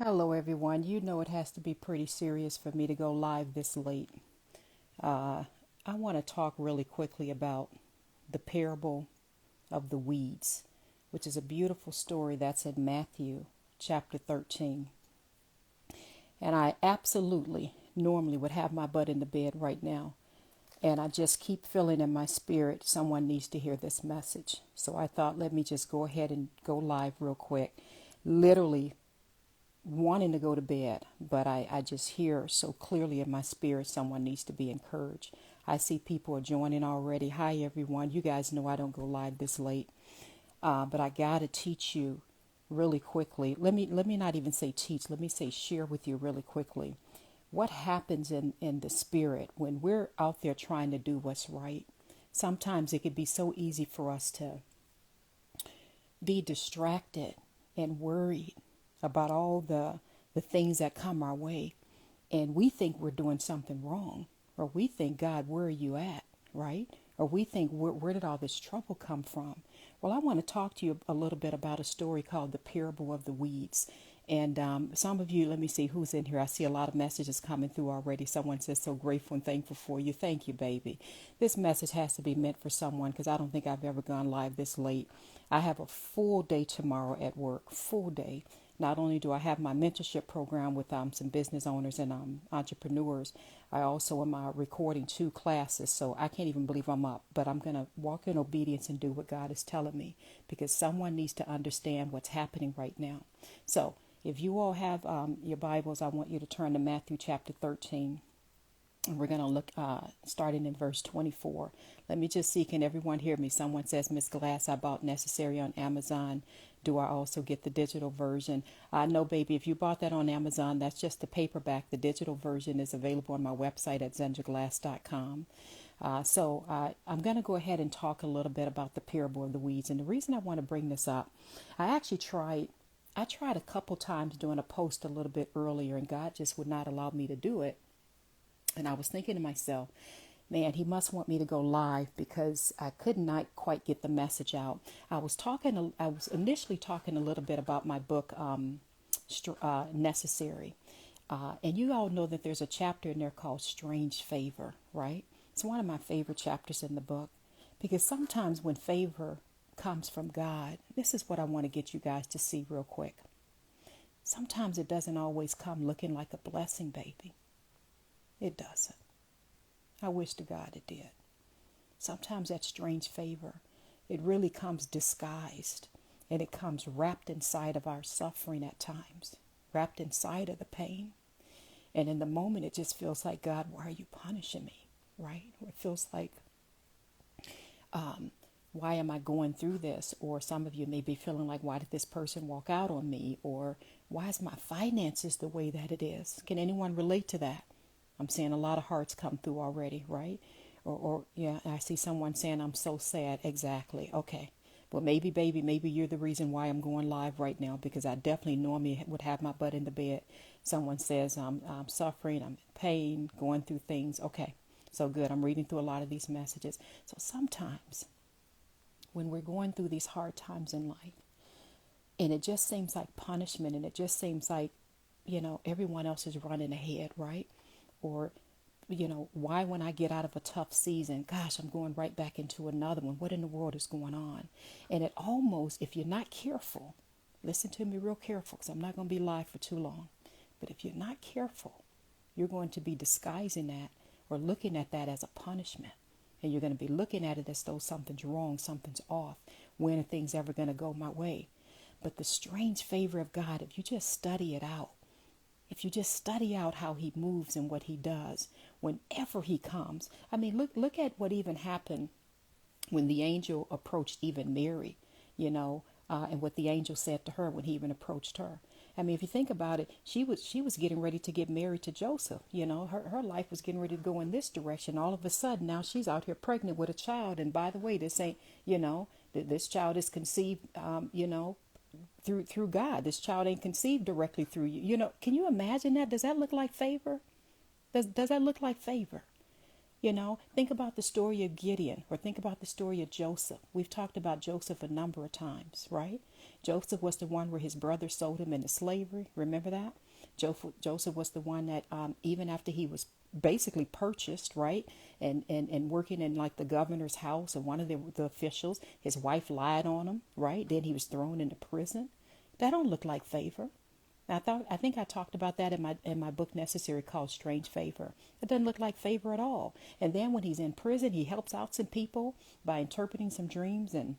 Hello, everyone. You know it has to be pretty serious for me to go live this late. Uh, I want to talk really quickly about the parable of the weeds, which is a beautiful story that's in Matthew chapter 13. And I absolutely normally would have my butt in the bed right now. And I just keep feeling in my spirit someone needs to hear this message. So I thought, let me just go ahead and go live real quick. Literally wanting to go to bed, but I just hear so clearly in my spirit someone needs to be encouraged. I see people are joining already. Hi, everyone. You guys know I don't go live this late, but I got to teach you really quickly. Let me not even say teach. Let me say share with you really quickly what happens in the spirit when we're out there trying to do what's right. Sometimes it could be so easy for us to be distracted and worried about all the things that come our way. And we think we're doing something wrong. Or we think, God, where are you at? Right? Or we think, where did all this trouble come from? Well, I want to talk to you a little bit about a story called The Parable of the Weeds. And some of you, let me see who's in here. I see a lot of messages coming through already. Someone says, so grateful and thankful for you. Thank you, baby. This message has to be meant for someone because I don't think I've ever gone live this late. I have a full day tomorrow at work, full day. Not only do I have my mentorship program with some business owners and entrepreneurs, I also am recording 2 classes. So I can't even believe I'm up, but I'm going to walk in obedience and do what God is telling me because someone needs to understand what's happening right now. So if you all have your Bibles, I want you to turn to Matthew chapter 13. And we're going to look starting in verse 24. Let me just see, can everyone hear me? Someone says, Miss Glass, I bought Necessary on Amazon. Do I also get the digital version? No, baby, if you bought that on Amazon, that's just the paperback. The digital version is available on my website at zenjaglass.com. I'm going to go ahead and talk a little bit about the parable of the weeds. And the reason I want to bring this up, I tried a couple times doing a post a little bit earlier, and God just would not allow me to do it. And I was thinking to myself, man, he must want me to go live because I could not quite get the message out. I was initially talking a little bit about my book, Necessary. And you all know that there's a chapter in there called Strange Favor, right? It's one of my favorite chapters in the book because sometimes when favor comes from God, this is what I want to get you guys to see real quick. Sometimes it doesn't always come looking like a blessing, baby. It doesn't. I wish to God it did. Sometimes that strange favor, it really comes disguised and it comes wrapped inside of our suffering at times, wrapped inside of the pain. And in the moment, it just feels like, God, why are you punishing me? Right? Or it feels like, why am I going through this? Or some of you may be feeling like, why did this person walk out on me? Or why is my finances the way that it is? Can anyone relate to that? I'm seeing a lot of hearts come through already, right? Yeah, I see someone saying, I'm so sad. Exactly. Okay. Well, maybe, baby, maybe you're the reason why I'm going live right now because I definitely normally would have my butt in the bed. Someone says, I'm suffering, I'm in pain, going through things. Okay. So good. I'm reading through a lot of these messages. So sometimes when we're going through these hard times in life and it just seems like punishment and it just seems like, everyone else is running ahead, right? Or, why when I get out of a tough season, gosh, I'm going right back into another one. What in the world is going on? And it almost, if you're not careful, listen to me real careful because I'm not going to be live for too long. But if you're not careful, you're going to be disguising that or looking at that as a punishment. And you're going to be looking at it as though something's wrong, something's off. When are things ever going to go my way? But the strange favor of God, if you just study it out, if you just study out how he moves and what he does, whenever he comes. I mean, look at what even happened when the angel approached even Mary, and what the angel said to her when he even approached her. I mean, if you think about it, she was getting ready to get married to Joseph. Her life was getting ready to go in this direction. All of a sudden, now she's out here pregnant with a child. And by the way, this ain't, this child is conceived, through God. This child ain't conceived directly through you. Can you imagine that? Does that look like favor? Does that look like favor? Think about the story of Gideon or think about the story of Joseph. We've talked about Joseph a number of times, right? Joseph was the one where his brother sold him into slavery. Remember that? Joseph was the one that even after he was basically purchased, right, and working in like the governor's house, and one of the officials, his wife lied on him, right? Then he was thrown into prison. That don't look like favor. I think I talked about that in my book Necessary, called Strange Favor. It doesn't look like favor at all. And then when he's in prison, he helps out some people by interpreting some dreams and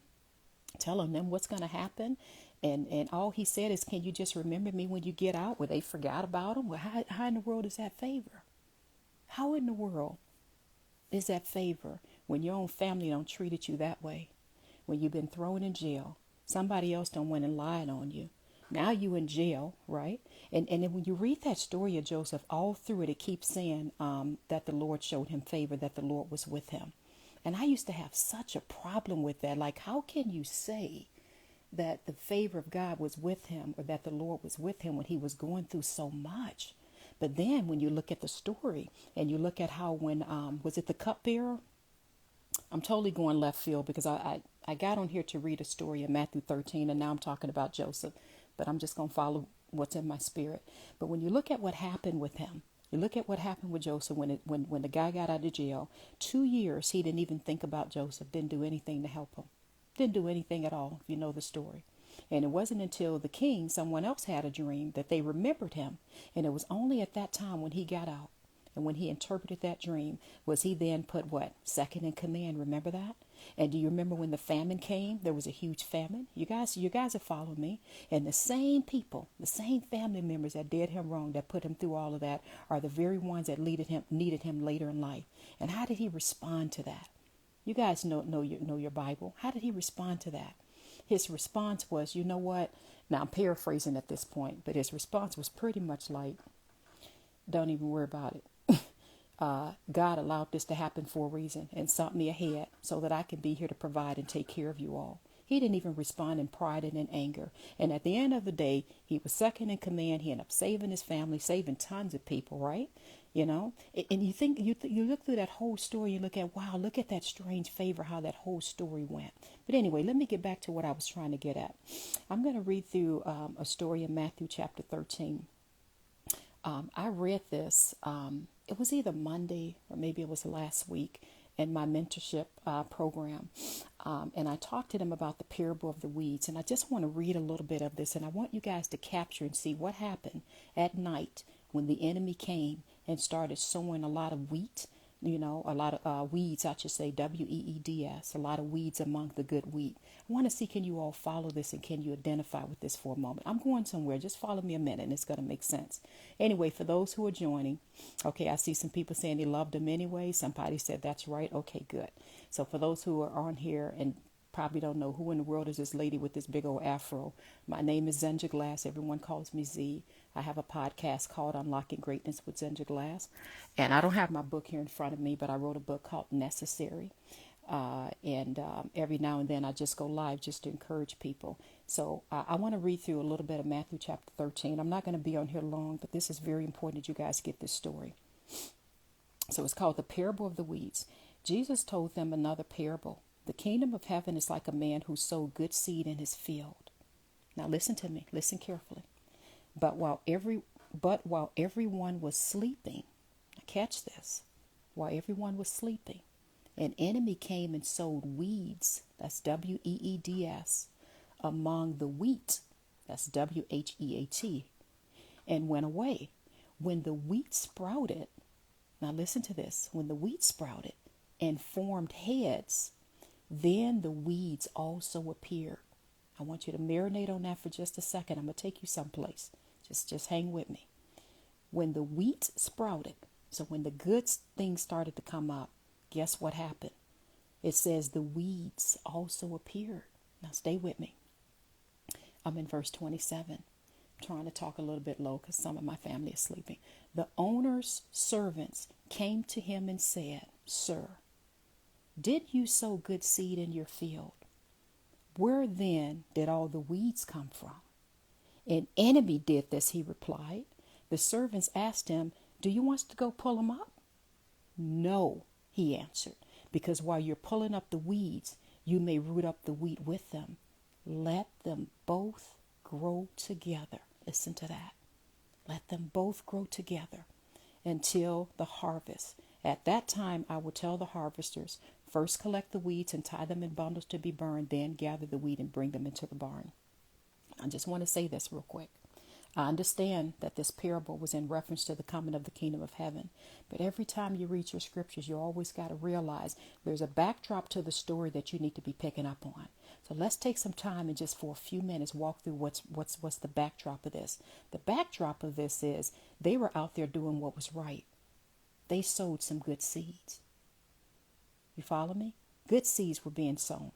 telling them what's going to happen. And all he said is, can you just remember me when you get out? Well, they forgot about him. Well, how in the world is that favor? How in the world is that favor when your own family don't treated you that way? When you've been thrown in jail, somebody else done went and lied on you. Now you in jail, right? And then when you read that story of Joseph, all through it, it keeps saying that the Lord showed him favor, that the Lord was with him. And I used to have such a problem with that. Like, how can you say that the favor of God was with him, or that the Lord was with him, when he was going through so much? But then when you look at the story and you look at how when, was it the cupbearer? I'm totally going left field because I got on here to read a story in Matthew 13, and now I'm talking about Joseph, but I'm just going to follow what's in my spirit. But when you look at what happened with him, you look at what happened with Joseph when the guy got out of jail. 2 years, he didn't even think about Joseph, didn't do anything to help him, didn't do anything at all, if you know the story. And it wasn't until the king, someone else had a dream, that they remembered him. And it was only at that time when he got out and when he interpreted that dream, was he then put what? Second in command. Remember that? And do you remember when the famine came? There was a huge famine. You guys are following me. And the same people, the same family members that did him wrong, that put him through all of that, are the very ones that needed him later in life. And how did he respond to that? You guys know your Bible. How did he respond to that? His response was, you know what? Now I'm paraphrasing at this point, but his response was pretty much like, don't even worry about it. God allowed this to happen for a reason and sent me ahead so that I can be here to provide and take care of you all. He didn't even respond in pride and in anger. And at the end of the day, he was second in command. He ended up saving his family, saving tons of people, right? You know, and you think you look through that whole story, you look at, wow, look at that strange favor, how that whole story went. But anyway, let me get back to what I was trying to get at. I'm going to read through a story in Matthew chapter 13. I read this. It was either Monday or maybe it was last week in my mentorship program. And I talked to them about the parable of the weeds. And I just want to read a little bit of this. And I want you guys to capture and see what happened at night when the enemy came and started sowing a lot of wheat, you know, a lot of weeds, I should say, weeds, a lot of weeds among the good wheat. I want to see, can you all follow this and can you identify with this for a moment? I'm going somewhere. Just follow me a minute and it's going to make sense. Anyway, for those who are joining, okay, I see some people saying they loved him anyway. Somebody said that's right. Okay, good. So for those who are on here and probably don't know, who in the world is this lady with this big old afro? My name is Zenja Glass. Everyone calls me Z. I have a podcast called Unlocking Greatness with Zenja Glass. And I don't have my book here in front of me, but I wrote a book called Necessary. And every now and then I just go live just to encourage people. So I want to read through a little bit of Matthew chapter 13. I'm not going to be on here long, but this is very important that you guys get this story. So it's called the parable of the weeds. Jesus told them another parable. The kingdom of heaven is like a man who sowed good seed in his field. Now listen to me. Listen carefully. But while everyone was sleeping, now catch this, while everyone was sleeping, an enemy came and sowed weeds, that's weeds, among the wheat, that's wheat, and went away. When the wheat sprouted, now listen to this, when the wheat sprouted and formed heads, then the weeds also appeared. I want you to marinate on that for just a second. I'm going to take you someplace. Just hang with me. When the wheat sprouted, so when the good things started to come up, guess what happened? It says the weeds also appeared. Now stay with me. I'm in verse 27. I'm trying to talk a little bit low because some of my family is sleeping. The owner's servants came to him and said, Sir, did you sow good seed in your field? Where then did all the weeds come from? An enemy did this, he replied. The servants asked him, do you want us to go pull them up? No, he answered, because while you're pulling up the weeds, you may root up the wheat with them. Let them both grow together. Listen to that. Let them both grow together until the harvest. At that time, I will tell the harvesters, first collect the weeds and tie them in bundles to be burned, then gather the wheat and bring them into the barn. I just want to say this real quick. I understand that this parable was in reference to the coming of the kingdom of heaven. But every time you read your scriptures, you always got to realize there's a backdrop to the story that you need to be picking up on. So let's take some time and just for a few minutes walk through what's the backdrop of this. The backdrop of this is they were out there doing what was right. They sowed some good seeds. You follow me? Good seeds were being sown.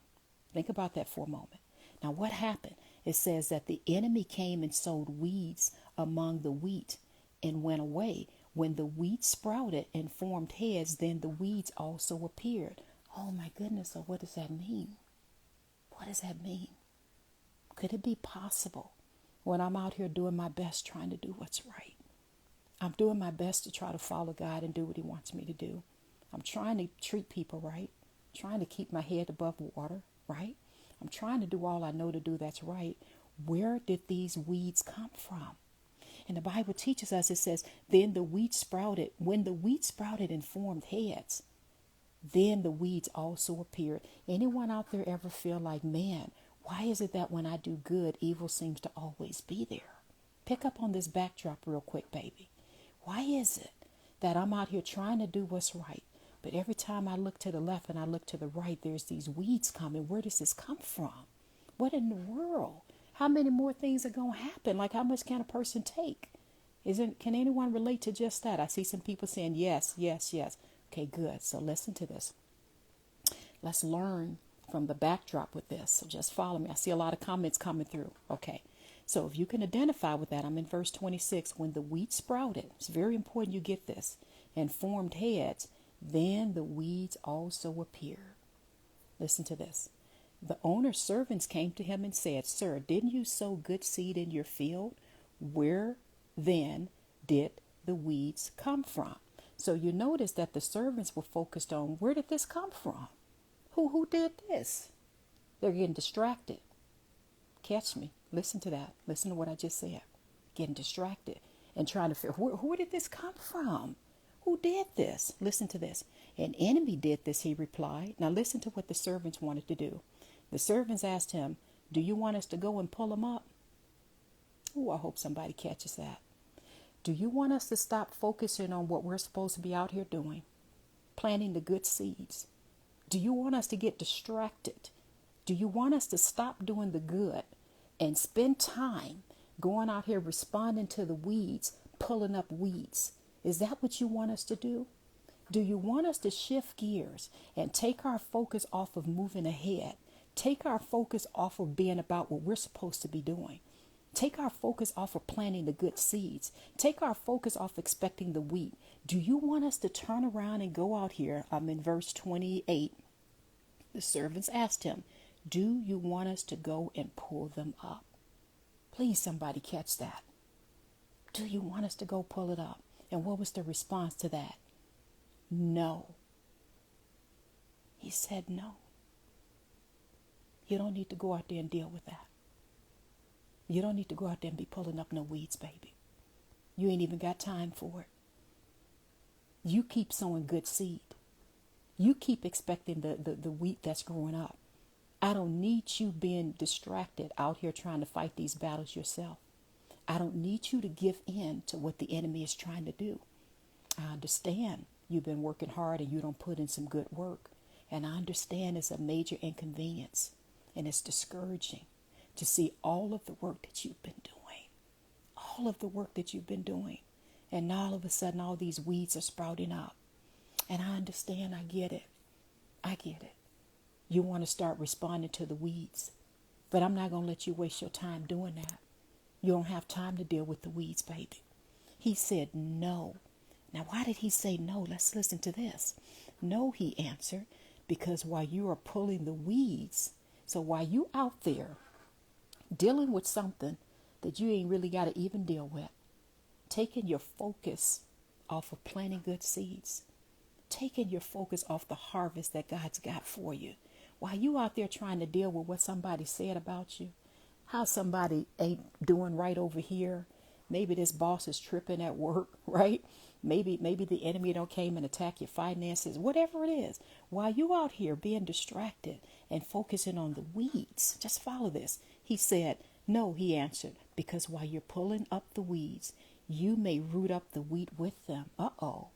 Think about that for a moment. Now what happened? It says that the enemy came and sowed weeds among the wheat and went away. When the wheat sprouted and formed heads, then the weeds also appeared. Oh my goodness, so what does that mean? What does that mean? Could it be possible when I'm out here doing my best trying to do what's right? I'm doing my best to try to follow God and do what he wants me to do. I'm trying to treat people right, trying to keep my head above water, right? I'm trying to do all I know to do that's right. Where did these weeds come from? And the Bible teaches us, it says, then the wheat sprouted. When the wheat sprouted and formed heads, then the weeds also appeared. Anyone out there ever feel like, man, why is it that when I do good, evil seems to always be there? Pick up on this backdrop real quick, baby. Why is it that I'm out here trying to do what's right, but every time I look to the left and I look to the right, there's these weeds coming? Where does this come from? What in the world? How many more things are going to happen? Like, how much can a person take? Can anyone relate to just that? I see some people saying yes, yes, yes. Okay, good. So listen to this. Let's learn from the backdrop with this. So just follow me. I see a lot of comments coming through. Okay. So if you can identify with that, I'm in verse 26. When the wheat sprouted, it's very important you get this, and formed heads, then the weeds also appeared. Listen to this. The owner's servants came to him and said, Sir, didn't you sow good seed in your field? Where then did the weeds come from? So you notice that the servants were focused on, where did this come from? Who did this? They're getting distracted. Catch me. Listen to that. Listen to what I just said. Getting distracted and trying to figure, where did this come from? Who did this? Listen to this. An enemy did this, he replied. Now listen to what the servants wanted to do. The servants asked him, do you want us to go and pull them up? Oh, I hope somebody catches that. Do you want us to stop focusing on what we're supposed to be out here doing? Planting the good seeds. Do you want us to get distracted? Do you want us to stop doing the good and spend time going out here responding to the weeds, pulling up weeds? Is that what you want us to do? Do you want us to shift gears and take our focus off of moving ahead? Take our focus off of being about what we're supposed to be doing. Take our focus off of planting the good seeds. Take our focus off expecting the wheat. Do you want us to turn around and go out here? I'm in verse 28. The servants asked him, do you want us to go and pull them up? Please, somebody catch that. Do you want us to go pull it up? And what was the response to that? No. He said no. You don't need to go out there and deal with that. You don't need to go out there and be pulling up no weeds, baby. You ain't even got time for it. You keep sowing good seed. You keep expecting the wheat that's growing up. I don't need you being distracted out here trying to fight these battles yourself. I don't need you to give in to what the enemy is trying to do. I understand you've been working hard and you don't put in some good work. And I understand it's a major inconvenience and it's discouraging to see all of the work that you've been doing. All of the work that you've been doing. And now all of a sudden all these weeds are sprouting up. And I understand, I get it. I get it. You want to start responding to the weeds. But I'm not going to let you waste your time doing that. You don't have time to deal with the weeds, baby. He said no. Now, why did he say no? Let's listen to this. No, he answered, because while you are pulling the weeds, so while you out there dealing with something that you ain't really got to even deal with, taking your focus off of planting good seeds, taking your focus off the harvest that God's got for you. While you out there trying to deal with what somebody said about you, how somebody ain't doing right over here. Maybe this boss is tripping at work, right? Maybe the enemy don't came and attack your finances, whatever it is. While you out here being distracted and focusing on the weeds, just follow this. He said, no, he answered, because while you're pulling up the weeds, you may root up the wheat with them. Uh-oh.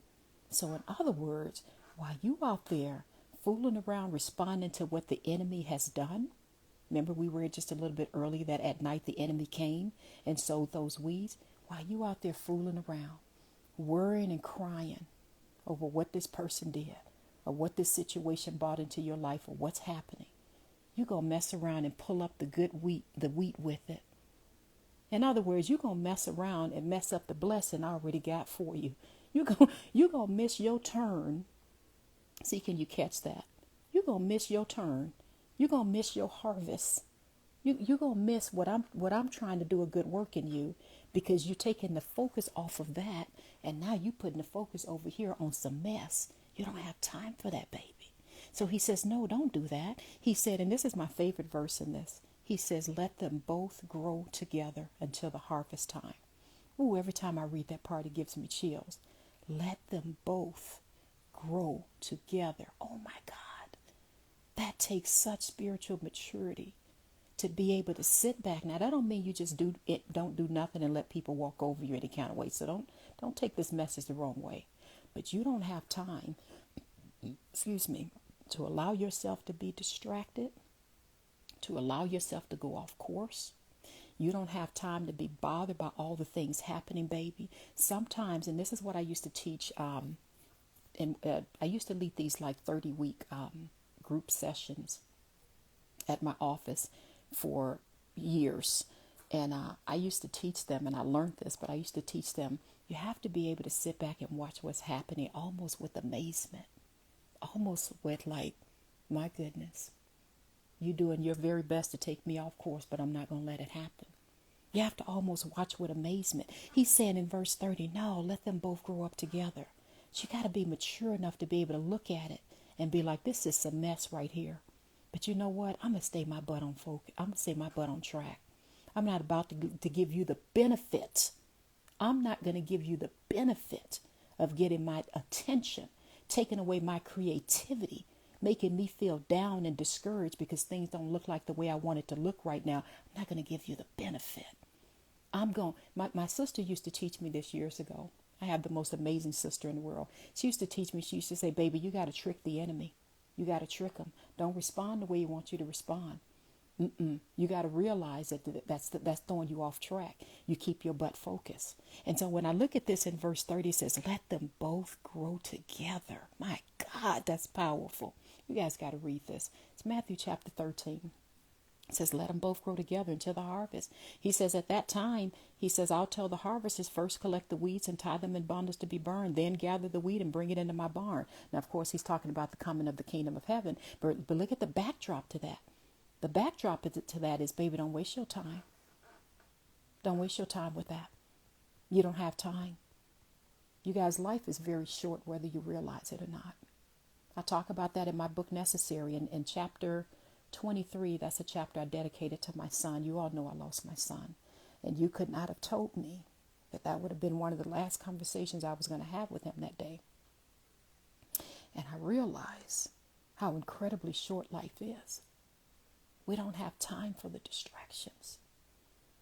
So in other words, while you out there fooling around responding to what the enemy has done, remember we read just a little bit earlier that at night the enemy came and sowed those weeds. While you out there fooling around, worrying and crying over what this person did or what this situation brought into your life or what's happening, you're going to mess around and pull up the good wheat, the wheat with it. In other words, you're going to mess around and mess up the blessing I already got for you. You're going to miss your turn. See, can you catch that? You're going to miss your turn. You're going to miss your harvest. You're going to miss what I'm trying to do a good work in you because you're taking the focus off of that. And now you're putting the focus over here on some mess. You don't have time for that, baby. So he says, no, don't do that. He said, and this is my favorite verse in this. He says, let them both grow together until the harvest time. Ooh, every time I read that part, it gives me chills. Let them both grow together. Oh my God. That takes such spiritual maturity to be able to sit back. Now, that don't mean you just don't do nothing and let people walk over you any kind of way. So don't take this message the wrong way. But you don't have time, to allow yourself to be distracted, to allow yourself to go off course. You don't have time to be bothered by all the things happening, baby. Sometimes, and this is what I used to teach, and I used to lead these like 30-week group sessions at my office for years. And I used to teach them, and I learned this, but I used to teach them, you have to be able to sit back and watch what's happening almost with amazement, almost with like, my goodness, you doing your very best to take me off course, but I'm not going to let it happen. You have to almost watch with amazement. He's saying in verse 30, no, let them both grow up together. So you got to be mature enough to be able to look at it and be like, this is a mess right here. But you know what? I'm going to stay my butt on focus. I'm going to stay my butt on track. I'm not about to give you the benefit. I'm not going to give you the benefit of getting my attention, taking away my creativity, making me feel down and discouraged because things don't look like the way I want it to look right now. I'm not going to give you the benefit. My sister used to teach me this years ago. I have the most amazing sister in the world. She used to teach me, she used to say, baby, you got to trick the enemy. You got to trick him. Don't respond the way he wants you to respond. You got to realize that that's throwing you off track. You keep your butt focused. And so when I look at this in verse 30, it says, let them both grow together. My God, that's powerful. You guys got to read this. It's Matthew chapter 13. It says, let them both grow together until the harvest. He says at that time, he says, I'll tell the harvesters first collect the weeds and tie them in bundles to be burned, then gather the wheat and bring it into my barn. Now, of course, he's talking about the coming of the kingdom of heaven. But look at the backdrop to that. The backdrop to that is, baby, don't waste your time. Don't waste your time with that. You don't have time. You guys, life is very short, whether you realize it or not. I talk about that in my book, Necessary, in chapter 23. That's a chapter I dedicated to my son. You all know I lost my son. And you could not have told me that would have been one of the last conversations I was going to have with him that day. And I realize how incredibly short life is. We don't have time for the distractions.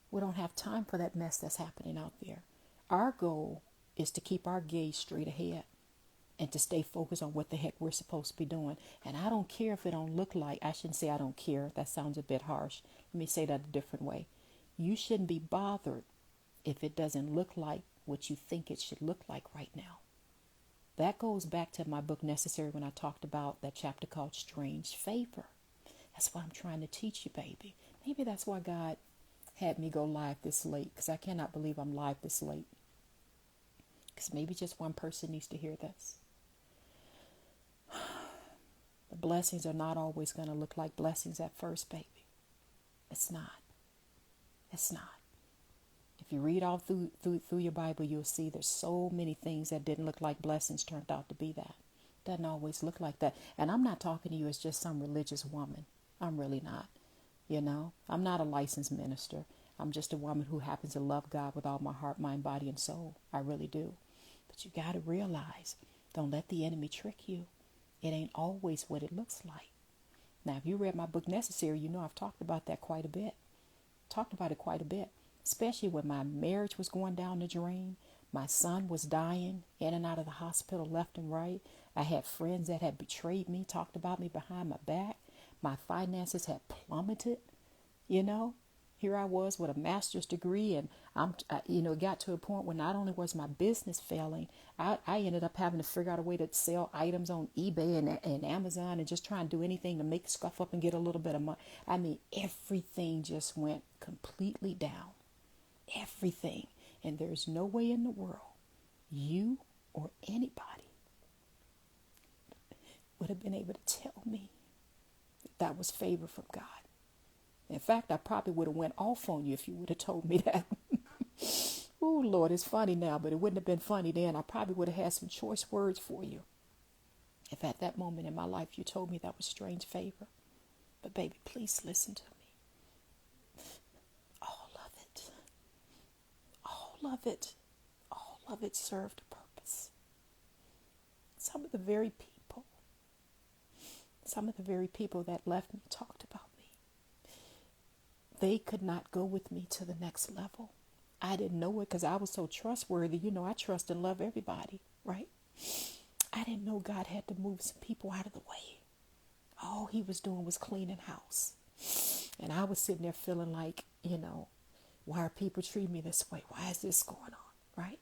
We don't have time for that mess that's happening out there. Our goal is to keep our gaze straight ahead and to stay focused on what the heck we're supposed to be doing. And I don't care if it don't look like, I shouldn't say I don't care. That sounds a bit harsh. Let me say that a different way. You shouldn't be bothered if it doesn't look like what you think it should look like right now. That goes back to my book, Necessary, when I talked about that chapter called Strange Favor. That's what I'm trying to teach you, baby. Maybe that's why God had me go live this late, because I cannot believe I'm live this late. Because maybe just one person needs to hear this. The blessings are not always going to look like blessings at first, baby. It's not. It's not. If you read all through your Bible, you'll see there's so many things that didn't look like blessings turned out to be that. Doesn't always look like that. And I'm not talking to you as just some religious woman. I'm really not. I'm not a licensed minister. I'm just a woman who happens to love God with all my heart, mind, body, and soul. I really do. But you got to realize, don't let the enemy trick you. It ain't always what it looks like. Now, if you read my book, Necessary, I've talked about that quite a bit. Talked about it quite a bit, especially when my marriage was going down the drain. My son was dying in and out of the hospital left and right. I had friends that had betrayed me, talked about me behind my back. My finances had plummeted, Here I was with a master's degree, and it got to a point where not only was my business failing, I ended up having to figure out a way to sell items on eBay and Amazon and just try and do anything to make stuff up and get a little bit of money. I mean, everything just went completely down. Everything. And there's no way in the world you or anybody would have been able to tell me that was favor from God. In fact, I probably would have went off on you if you would have told me that. Oh, Lord, it's funny now, but it wouldn't have been funny then. I probably would have had some choice words for you if at that moment in my life you told me that was strange favor. But baby, please listen to me. All of it, all of it, all of it served a purpose. Some of the very people that left me talked about me. They could not go with me to the next level. I didn't know it because I was so trustworthy. I trust and love everybody, right? I didn't know God had to move some people out of the way. All he was doing was cleaning house. And I was sitting there feeling like, why are people treating me this way? Why is this going on, right?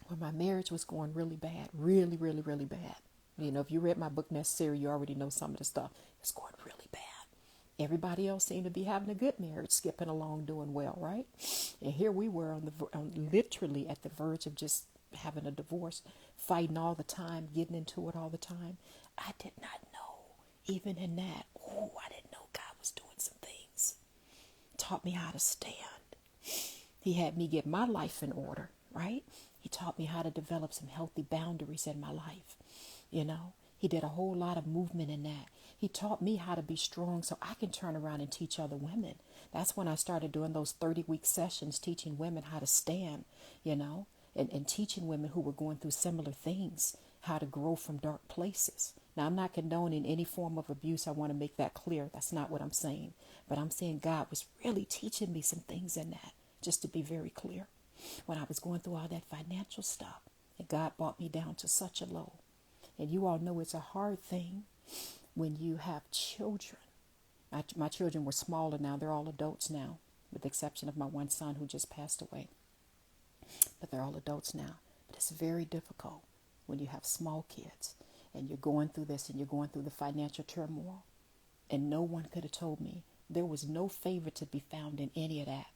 When my marriage was going really bad, really, really, really bad. If you read my book, Necessary, you already know some of the stuff. It's going really bad. Everybody else seemed to be having a good marriage, skipping along, doing well, right? And here we were literally at the verge of just having a divorce, fighting all the time, getting into it all the time. I did not know, even in that, I didn't know God was doing some things. Taught me how to stand. He had me get my life in order, right? He taught me how to develop some healthy boundaries in my life. He did a whole lot of movement in that. He taught me how to be strong so I can turn around and teach other women. That's when I started doing those 30-week sessions, teaching women how to stand, and teaching women who were going through similar things, how to grow from dark places. Now, I'm not condoning any form of abuse. I want to make that clear. That's not what I'm saying. But I'm saying God was really teaching me some things in that, just to be very clear. When I was going through all that financial stuff, and God brought me down to such a low. And you all know it's a hard thing when you have children. My children were smaller now. They're all adults now, with the exception of my one son who just passed away. But they're all adults now. But it's very difficult when you have small kids and you're going through this and you're going through the financial turmoil. And no one could have told me. There was no favor to be found in any of that.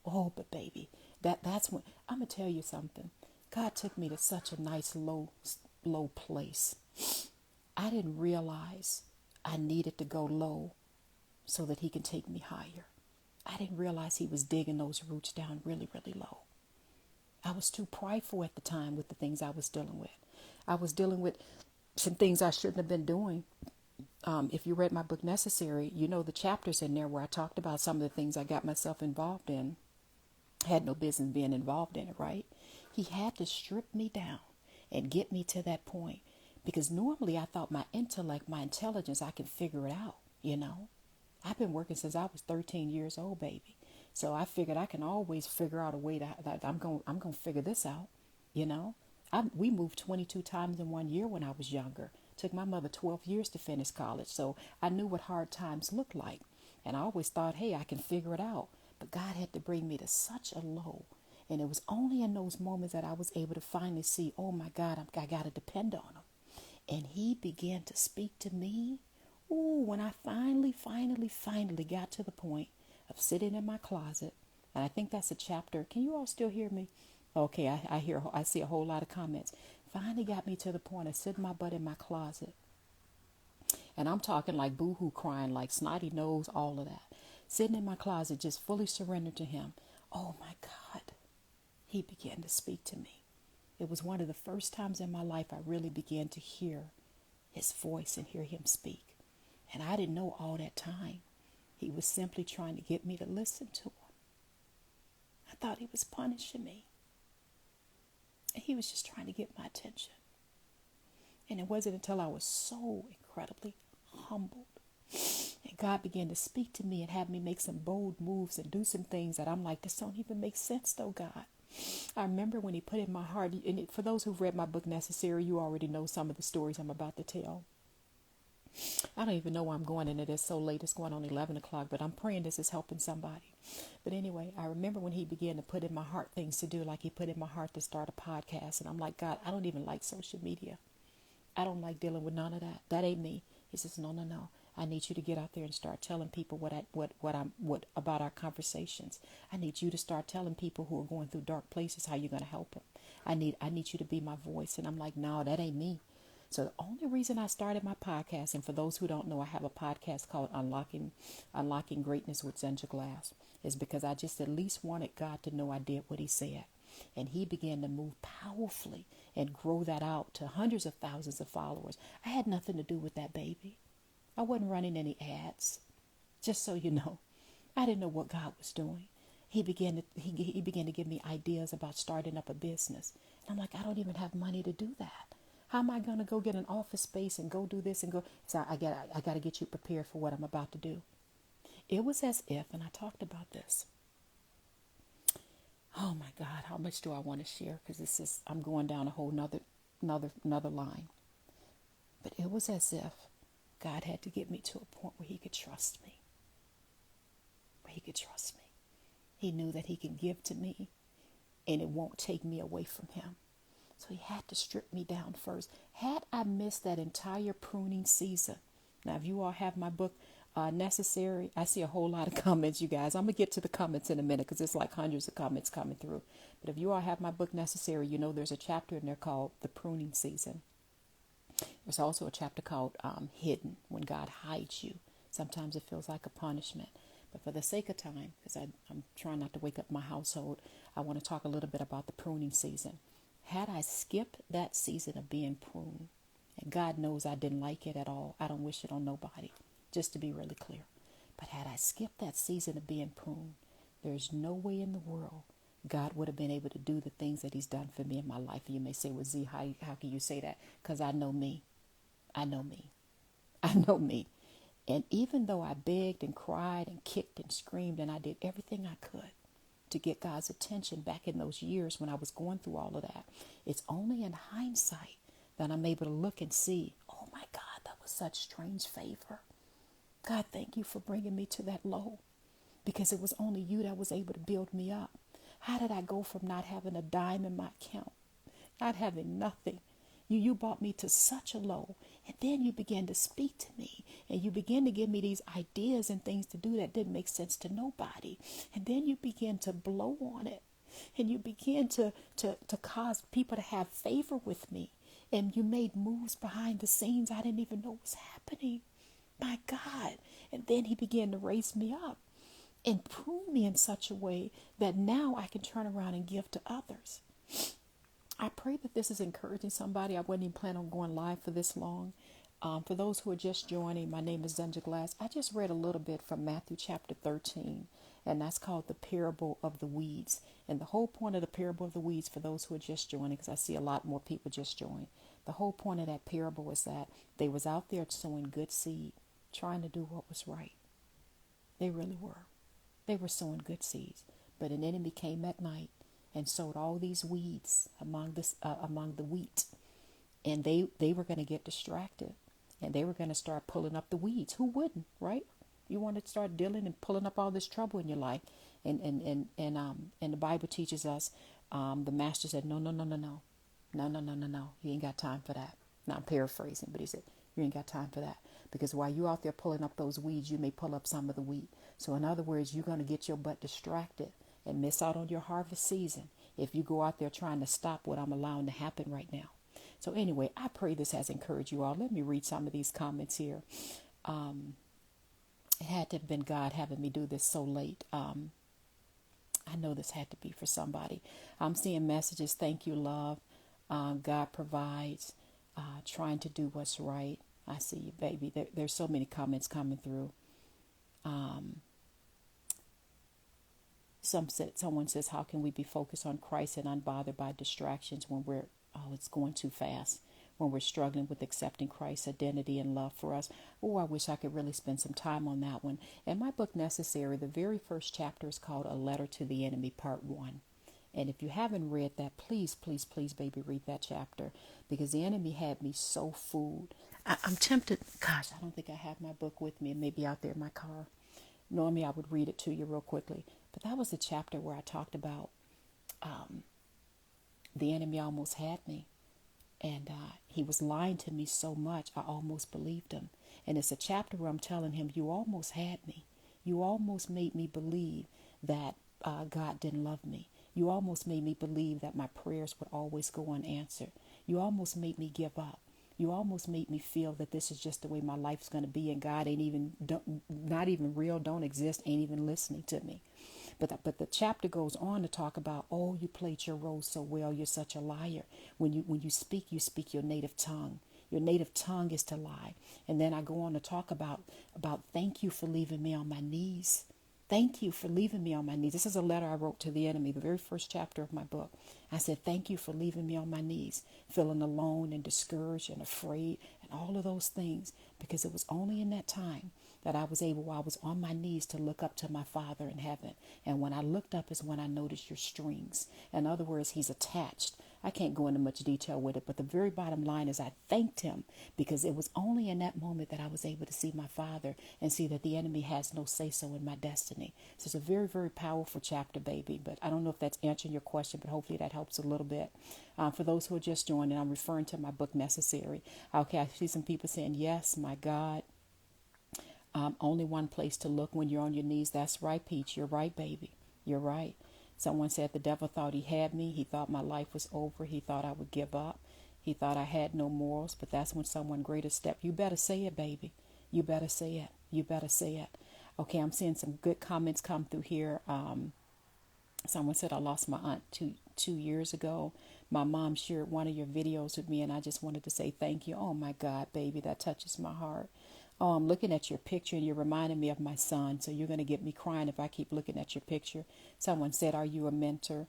Oh, but baby, that's when, I'm going to tell you something. God took me to such a nice low place. I didn't realize I needed to go low so that he can take me higher. I didn't realize he was digging those roots down really, really low. I was too prideful at the time with the things I was dealing with. I was dealing with some things I shouldn't have been doing. If you read my book, Necessary, the chapters in there where I talked about some of the things I got myself involved in. Had no business being involved in it, right? He had to strip me down and get me to that point. Because normally I thought my intellect, my intelligence, I can figure it out, I've been working since I was 13 years old, baby. So I figured I can always figure out a way that I'm going to figure this out, We moved 22 times in 1 year when I was younger. Took my mother 12 years to finish college. So I knew what hard times looked like. And I always thought, hey, I can figure it out. But God had to bring me to such a low. And it was only in those moments that I was able to finally see, oh my God, I got to depend on him. And he began to speak to me. Ooh, when I finally got to the point of sitting in my closet. And I think that's a chapter. Can you all still hear me? Okay, I see a whole lot of comments. Finally got me to the point of sitting my butt in my closet. And I'm talking like boo-hoo crying, like snotty nose, all of that. Sitting in my closet, just fully surrendered to him. Oh my God. He began to speak to me. It was one of the first times in my life I really began to hear his voice and hear him speak. And I didn't know all that time he was simply trying to get me to listen to him. I thought he was punishing me. And he was just trying to get my attention. And it wasn't until I was so incredibly humbled and God began to speak to me and have me make some bold moves and do some things that I'm like, this don't even make sense though, God. I remember when he put in my heart, and for those who've read my book Necessary, you already know some of the stories I'm about to tell. I don't even know where I'm going, and it is so late. It's going on 11 o'clock, but I'm praying this is helping somebody. But anyway, I remember when he began to put in my heart things to do, like he put in my heart to start a podcast. And I'm like, God, I don't even like social media. I don't like dealing with none of that. That ain't me. He says, no. I need you to get out there and start telling people what about our conversations. I need you to start telling people who are going through dark places how you're going to help them. I need you to be my voice. And I'm like, no, that ain't me. So the only reason I started my podcast, and for those who don't know, I have a podcast called Unlocking Greatness with Zenja, is because I just at least wanted God to know I did what he said. And he began to move powerfully and grow that out to hundreds of thousands of followers. I had nothing to do with that, baby. I wasn't running any ads, just so you know. I didn't know what God was doing. He began to give me ideas about starting up a business. And I'm like, I don't even have money to do that. How am I going to go get an office space and go do this and go? So I got to get you prepared for what I'm about to do. It was as if, and I talked about this. Oh my God, how much do I want to share? Because I'm going down a whole another line. But it was as if God had to get me to a point where he could trust me. He knew that he can give to me and it won't take me away from him. So he had to strip me down first. Had I missed that entire pruning season. Now, if you all have my book Necessary, I see a whole lot of comments, you guys. I'm going to get to the comments in a minute because it's like hundreds of comments coming through. But if you all have my book Necessary, you know there's a chapter in there called The Pruning Season. There's also a chapter called Hidden, when God hides you. Sometimes it feels like a punishment. But for the sake of time, because I'm trying not to wake up my household, I want to talk a little bit about the pruning season. Had I skipped that season of being pruned, and God knows I didn't like it at all. I don't wish it on nobody, just to be really clear. But had I skipped that season of being pruned, there's no way in the world God would have been able to do the things that he's done for me in my life. And you may say, well, Z, how can you say that? Because I know me. I know me. And even though I begged and cried and kicked and screamed and I did everything I could to get God's attention back in those years when I was going through all of that, it's only in hindsight that I'm able to look and see, oh my God, that was such strange favor. God, thank you for bringing me to that low, because it was only you that was able to build me up. How did I go from not having a dime in my account, not having nothing? You brought me to such a low, and then you began to speak to me, and you began to give me these ideas and things to do that didn't make sense to nobody. And then you began to blow on it, and you began to cause people to have favor with me. And you made moves behind the scenes I didn't even know was happening. My God. And then he began to raise me up and prune me in such a way that now I can turn around and give to others. I pray that this is encouraging somebody. I wasn't even planning on going live for this long. For those who are just joining, my name is Zenja. I just read a little bit from Matthew chapter 13, and that's called the parable of the weeds. And the whole point of the parable of the weeds, for those who are just joining, because I see a lot more people just join, the whole point of that parable is that they was out there sowing good seed, trying to do what was right. They really were. They were sowing good seeds. But an enemy came at night and sowed all these weeds among the wheat. And they were going to get distracted. And they were going to start pulling up the weeds. Who wouldn't, right? You want to start dealing and pulling up all this trouble in your life. And the Bible teaches us, the master said, no. You ain't got time for that. Now I'm paraphrasing, but he said, you ain't got time for that. Because while you're out there pulling up those weeds, you may pull up some of the wheat. So in other words, you're going to get your butt distracted and miss out on your harvest season if you go out there trying to stop what I'm allowing to happen right now. So anyway, I pray this has encouraged you all. Let me read some of these comments here. It had to have been God having me do this so late. I know this had to be for somebody. I'm seeing messages. Thank you, love. God provides, trying to do what's right. I see you, baby. There's so many comments coming through. Someone says, how can we be focused on Christ and unbothered by distractions when it's going too fast, when we're struggling with accepting Christ's identity and love for us? Oh, I wish I could really spend some time on that one. In my book, Necessary, the very first chapter is called A Letter to the Enemy, Part 1. And if you haven't read that, please, please, please, baby, read that chapter, because the enemy had me so fooled. I'm tempted. Gosh, I don't think I have my book with me. It may be out there in my car. Normally, I would read it to you real quickly. But that was the chapter where I talked about the enemy almost had me. And he was lying to me so much, I almost believed him. And it's a chapter where I'm telling him, you almost had me. You almost made me believe that God didn't love me. You almost made me believe that my prayers would always go unanswered. You almost made me give up. You almost made me feel that this is just the way my life's going to be, and God not even real, don't exist, ain't even listening to me. But the chapter goes on to talk about, oh, you played your role so well. You're such a liar. When you speak your native tongue. Your native tongue is to lie. And then I go on to talk about thank you for leaving me on my knees. Thank you for leaving me on my knees. This is a letter I wrote to the enemy, the very first chapter of my book. I said, thank you for leaving me on my knees, feeling alone and discouraged and afraid and all of those things, because it was only in that time that I was able, while I was on my knees, to look up to my Father in heaven. And when I looked up is when I noticed your strings. In other words, he's attached. I can't go into much detail with it, but the very bottom line is I thanked him, because it was only in that moment that I was able to see my Father and see that the enemy has no say-so in my destiny. So it's a very, very powerful chapter, baby. But I don't know if that's answering your question, but hopefully that helps a little bit. For those who are just joining, I'm referring to my book, Necessary. Okay, I see some people saying, yes, my God. Only one place to look when you're on your knees. That's right, Peach. You're right, baby. You're right. Someone said the devil thought he had me. He thought my life was over. He thought I would give up. He thought I had no morals. But that's when someone greater stepped. You better say it, baby. You better say it. You better say it. Okay, I'm seeing some good comments come through here. Someone said, I lost my aunt two years ago. My mom shared one of your videos with me, and I just wanted to say thank you. Oh, my God, baby, that touches my heart. Oh, I'm looking at your picture, and you're reminding me of my son, so you're going to get me crying if I keep looking at your picture. Someone said, are you a mentor?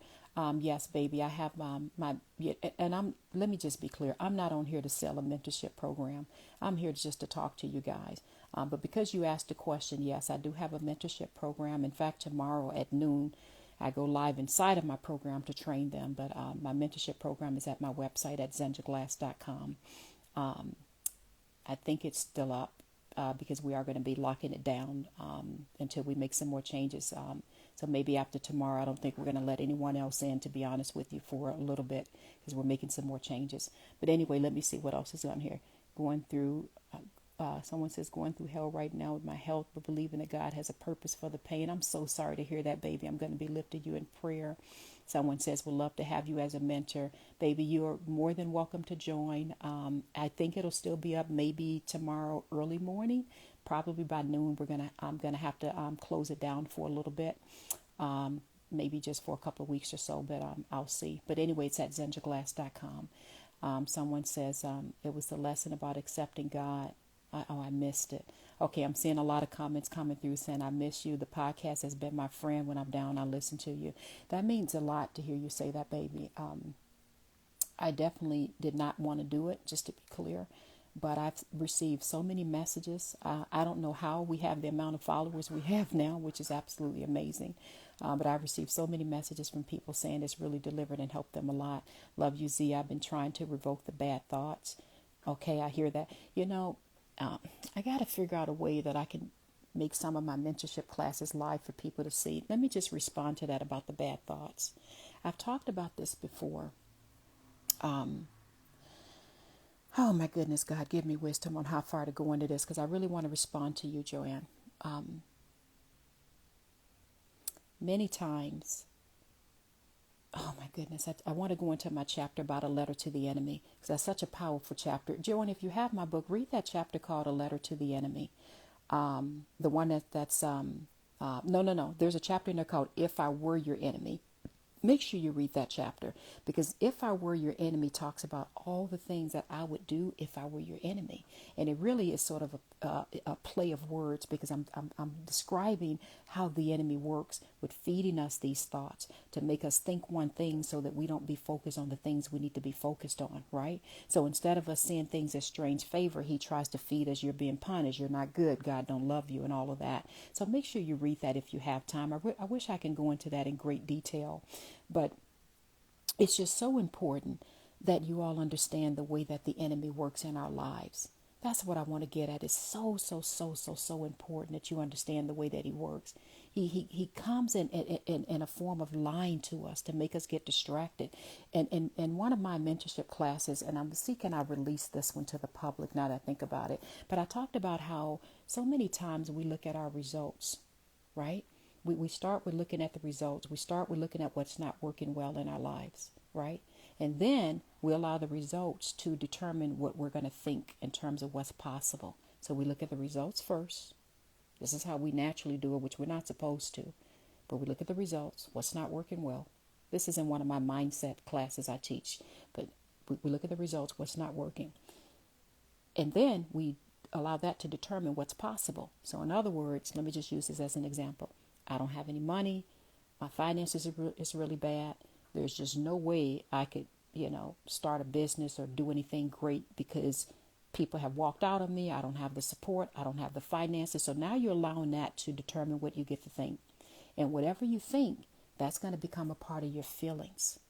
Yes, baby, I have let me just be clear. I'm not on here to sell a mentorship program. I'm here just to talk to you guys. But because you asked the question, yes, I do have a mentorship program. In fact, tomorrow at noon, I go live inside of my program to train them. But my mentorship program is at my website at zenjaglass.com. I think it's still up. Because we are going to be locking it down until we make some more changes. So maybe after tomorrow, I don't think we're going to let anyone else in, to be honest with you, for a little bit, because we're making some more changes. But anyway, let me see what else is on here. Someone says, going through hell right now with my health, but believing that God has a purpose for the pain. I'm so sorry to hear that, baby. I'm going to be lifting you in prayer. Someone says, would love to have you as a mentor. Baby, you are more than welcome to join. I think it'll still be up maybe tomorrow early morning. Probably by noon, I'm gonna have to close it down for a little bit. Maybe just for a couple of weeks or so, but I'll see. But anyway, it's at zenjaglass.com. Someone says it was the lesson about accepting God. I missed it. Okay, I'm seeing a lot of comments coming through saying, I miss you. The podcast has been my friend. When I'm down, I listen to you. That means a lot to hear you say that, baby. I definitely did not want to do it, just to be clear. But I've received so many messages. I don't know how we have the amount of followers we have now, which is absolutely amazing. But I've received so many messages from people saying it's really delivered and helped them a lot. Love you, Z. I've been trying to revoke the bad thoughts. Okay, I hear that. I got to figure out a way that I can make some of my mentorship classes live for people to see. Let me just respond to that about the bad thoughts. I've talked about this before. Oh my goodness, God, give me wisdom on how far to go into this, because I really want to respond to you, Joanne. Many times, oh my goodness, I want to go into my chapter about a letter to the enemy, because that's such a powerful chapter. Joanne, if you have my book, read that chapter called A Letter to the Enemy. The one that's no. There's a chapter in there called If I Were Your Enemy. Make sure you read that chapter, because if I were your enemy talks about all the things that I would do if I were your enemy. And it really is sort of a play of words, because I'm describing how the enemy works with feeding us these thoughts to make us think one thing so that we don't be focused on the things we need to be focused on, right? So instead of us seeing things as strange favor, he tries to feed us, you're being punished, you're not good, God don't love you, and all of that. So make sure you read that if you have time. I wish I can go into that in great detail, but it's just so important that you all understand the way that the enemy works in our lives. That's what I want to get at. It's so important that you understand the way that he works. He comes in a form of lying to us to make us get distracted. And in one of my mentorship classes, and I'm seeking I release this one to the public now that I think about it, but I talked about how so many times we look at our results, right? We start with looking at the results. We start with looking at what's not working well in our lives, right? And then we allow the results to determine what we're going to think in terms of what's possible. So we look at the results first. This is how we naturally do it, which we're not supposed to. But we look at the results, what's not working well. This is in one of my mindset classes I teach. But we look at the results, what's not working. And then we allow that to determine what's possible. So in other words, let me just use this as an example. I don't have any money. My finances is really bad. There's just no way I could, start a business or do anything great because people have walked out on me. I don't have the support. I don't have the finances. So now you're allowing that to determine what you get to think. And whatever you think, that's going to become a part of your feelings,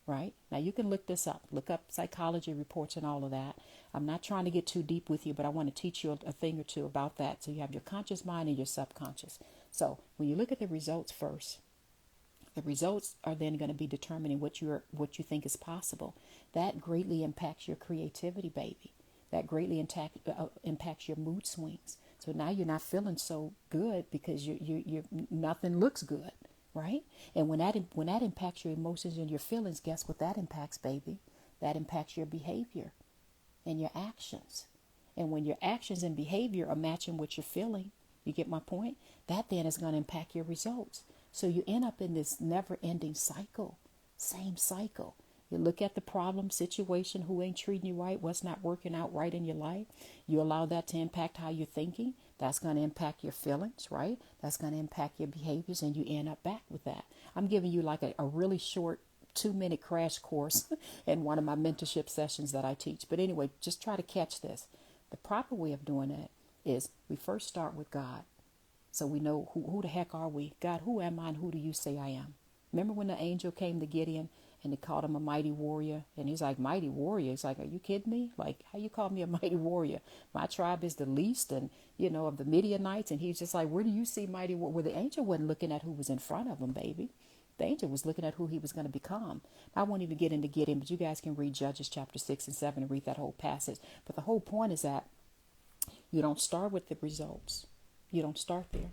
right? Now you can look this up. Look up psychology reports and all of that. I'm not trying to get too deep with you, but I want to teach you a thing or two about that. So you have your conscious mind and your subconscious. So when you look at the results first, the results are then going to be determining what you think is possible. That greatly impacts your creativity, baby. That greatly impacts your mood swings. So now you're not feeling so good because you nothing looks good, right? And when that impacts your emotions and your feelings, guess what that impacts, baby? That impacts your behavior and your actions. And when your actions and behavior are matching what you're feeling, you get my point? That then is going to impact your results. So you end up in this never-ending cycle, same cycle. You look at the problem, situation, who ain't treating you right, what's not working out right in your life. You allow that to impact how you're thinking. That's going to impact your feelings, right? That's going to impact your behaviors, and you end up back with that. I'm giving you like a really short 2-minute crash course in one of my mentorship sessions that I teach. But anyway, just try to catch this. The proper way of doing that is we first start with God. So we know who the heck are we? God, who am I and who do you say I am? Remember when the angel came to Gideon and they called him a mighty warrior? And he's like, mighty warrior? He's like, are you kidding me? Like, how you call me a mighty warrior? My tribe is the least and, of the Midianites. And he's just like, where do you see mighty warrior? Well, the angel wasn't looking at who was in front of him, baby. The angel was looking at who he was going to become. I won't even get into Gideon, but you guys can read Judges chapter 6 and 7 and read that whole passage. But the whole point is that you don't start with the results. You don't start there.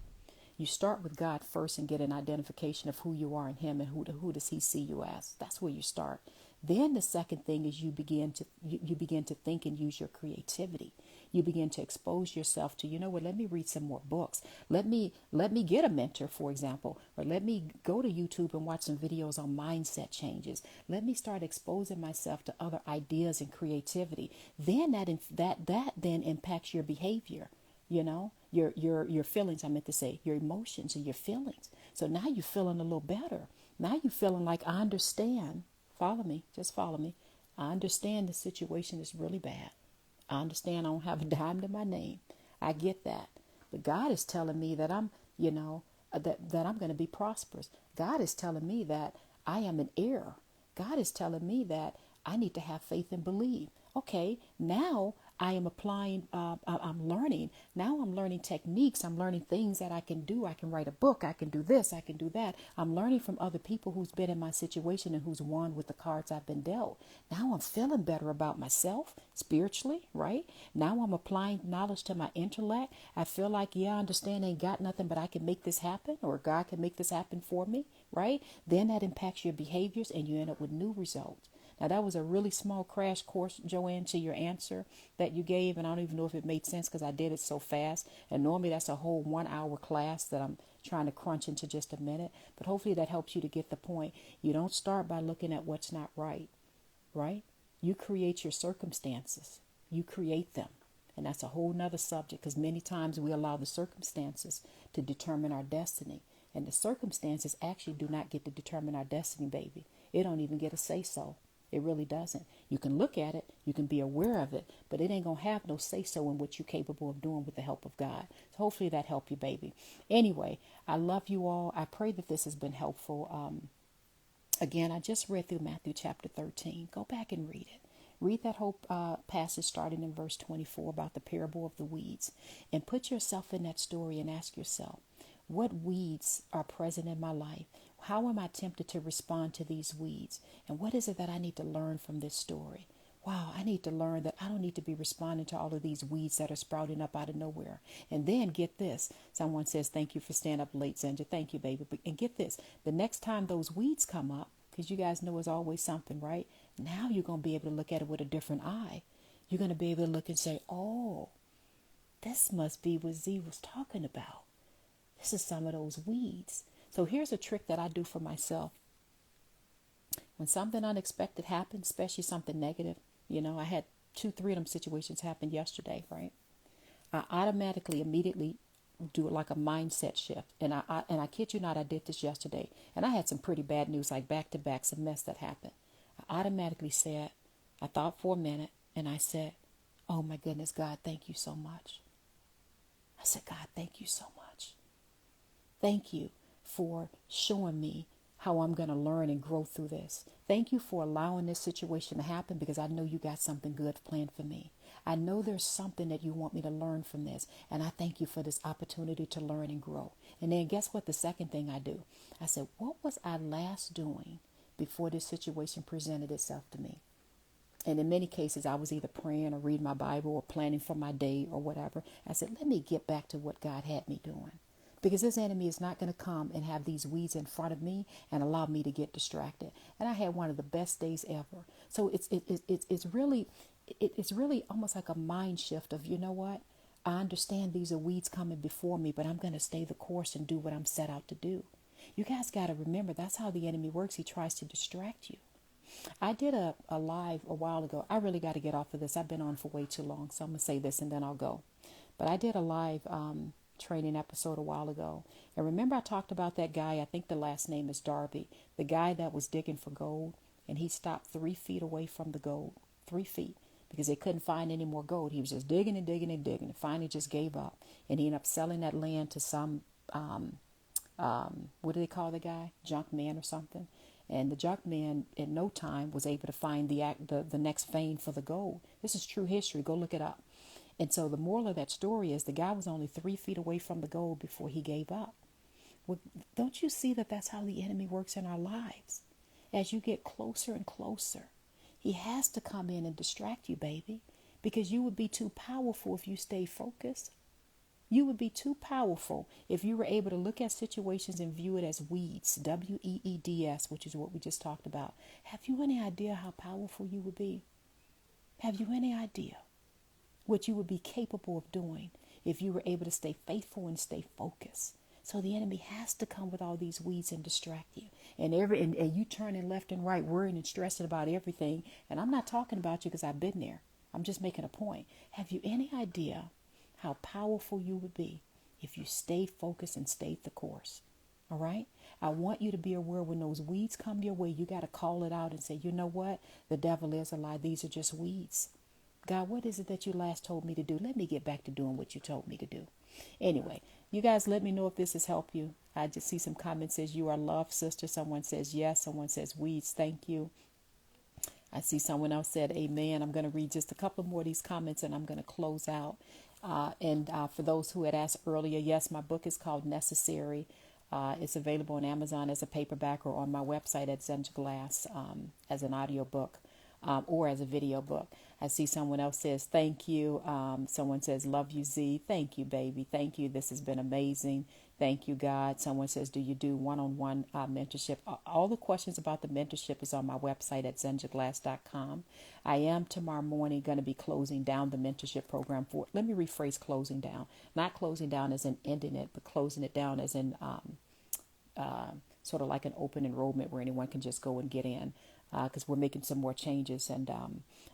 You start with God first and get an identification of who you are in him and who does he see you as. That's where you start. Then the second thing is you begin to think and use your creativity. You begin to expose yourself to, let me read some more books. Let me get a mentor, for example, or let me go to YouTube and watch some videos on mindset changes. Let me start exposing myself to other ideas and creativity. Then that then impacts your behavior. Your feelings, I meant to say, your emotions and your feelings. So now you're feeling a little better. Now you're feeling like, I understand. Follow me. Just follow me. I understand the situation is really bad. I understand I don't have a dime to my name. I get that. But God is telling me that I'm, that I'm going to be prosperous. God is telling me that I am an heir. God is telling me that I need to have faith and believe. Okay, now I am applying, I'm learning. Now I'm learning techniques. I'm learning things that I can do. I can write a book. I can do this. I can do that. I'm learning from other people who's been in my situation and who's won with the cards I've been dealt. Now I'm feeling better about myself spiritually, right? Now I'm applying knowledge to my intellect. I feel like, I understand I ain't got nothing, but I can make this happen, or God can make this happen for me, right? Then that impacts your behaviors and you end up with new results. Now, that was a really small crash course, Joanne, to your answer that you gave. And I don't even know if it made sense because I did it so fast. And normally that's a whole 1 hour class that I'm trying to crunch into just a minute. But hopefully that helps you to get the point. You don't start by looking at what's not right, right? You create your circumstances. You create them. And that's a whole nother subject, because many times we allow the circumstances to determine our destiny. And the circumstances actually do not get to determine our destiny, baby. It don't even get a say so. It really doesn't. You can look at it, you can be aware of it, but it ain't going to have no say so in what you're capable of doing with the help of God. So hopefully that helped you, baby. Anyway, I love you all. I pray that this has been helpful. Again, I just read through Matthew chapter 13. Go back and read it. Read that whole passage starting in verse 24 about the parable of the weeds, and put yourself in that story and ask yourself, what weeds are present in my life? How am I tempted to respond to these weeds? And what is it that I need to learn from this story? Wow, I need to learn that I don't need to be responding to all of these weeds that are sprouting up out of nowhere. And then get this. Someone says, thank you for staying up late, Zenja. Thank you, baby. And get this. The next time those weeds come up, because you guys know it's always something, right? Now you're going to be able to look at it with a different eye. You're going to be able to look and say, oh, this must be what Z was talking about. This is some of those weeds. So here's a trick that I do for myself. When something unexpected happens, especially something negative, I had 2-3 of them situations happen yesterday, right? I automatically, immediately do it like a mindset shift. And I kid you not, I did this yesterday. And I had some pretty bad news, like back-to-back, some mess that happened. I automatically said, I thought for a minute, and I said, oh my goodness, God, thank you so much. I said, God, thank you so much. Thank you for showing me how I'm going to learn and grow through this. Thank you for allowing this situation to happen, because I know you got something good planned for me. I know there's something that you want me to learn from this. And I thank you for this opportunity to learn and grow. And then guess what? The second thing I do, I said, what was I last doing before this situation presented itself to me? And in many cases, I was either praying or reading my Bible or planning for my day or whatever. I said, let me get back to what God had me doing. Because this enemy is not going to come and have these weeds in front of me and allow me to get distracted. And I had one of the best days ever. So it's really almost like a mind shift of, you know what? I understand these are weeds coming before me, but I'm going to stay the course and do what I'm set out to do. You guys got to remember, that's how the enemy works. He tries to distract you. I did a live a while ago. I really got to get off of this. I've been on for way too long. So I'm going to say this and then I'll go. But I did a live training episode a while ago. And remember I talked about that guy, I think the last name is Darby, the guy that was digging for gold, and he stopped 3 feet away from the gold, 3 feet, because they couldn't find any more gold. He was just digging and digging and digging, and finally just gave up. And he ended up selling that land to some, what do they call the guy? Junk man or something. And the junk man in no time was able to find the next vein for the gold. This is true history. Go look it up. And so the moral of that story is the guy was only 3 feet away from the gold before he gave up. Well, don't you see that that's how the enemy works in our lives? As you get closer and closer, he has to come in and distract you, baby, because you would be too powerful if you stay focused. You would be too powerful if you were able to look at situations and view it as weeds, weeds, which is what we just talked about. Have you any idea how powerful you would be? Have you any idea what you would be capable of doing if you were able to stay faithful and stay focused? So the enemy has to come with all these weeds and distract you. And you turning left and right, worrying and stressing about everything. And I'm not talking about you because I've been there. I'm just making a point. Have you any idea how powerful you would be if you stayed focused and stayed the course? All right? I want you to be aware when those weeds come your way, you got to call it out and say, you know what? The devil is a lie. These are just weeds. God, what is it that you last told me to do? Let me get back to doing what you told me to do. Anyway, you guys let me know if this has helped you. I just see some comments says you are loved, sister. Someone says yes. Someone says weeds. Thank you. I see someone else said amen. I'm going to read just a couple more of these comments and I'm going to close out. And for those who had asked earlier, yes, my book is called Necessary. It's available on Amazon as a paperback or on my website at Zenja Glass as an audiobook. or as a video book. I see someone else says, thank you. Someone says, love you, Z. Thank you, baby. Thank you. This has been amazing. Thank you, God. Someone says, do you do one-on-one mentorship? All the questions about the mentorship is on my website at zenjaglass.com. I am tomorrow morning going to be closing down the mentorship program let me rephrase closing down. Not closing down as in ending it, but closing it down as in sort of like an open enrollment where anyone can just go and get in, because we're making some more changes, and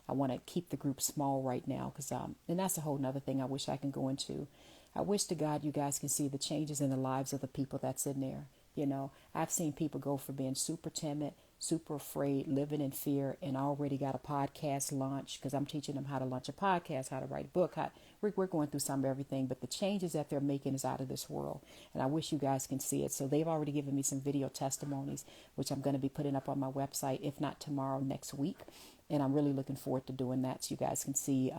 I want to keep the group small right now, because and that's a whole nother thing I wish I can go into. I wish to God you guys can see the changes in the lives of the people that's in there. You know, I've seen people go from being super timid, super afraid, living in fear, and already got a podcast launch, because I'm teaching them how to launch a podcast, how to write a book. We're going through some of everything, but the changes that they're making is out of this world. And I wish you guys can see it. So they've already given me some video testimonies, which I'm going to be putting up on my website, if not tomorrow, next week. And I'm really looking forward to doing that so you guys can see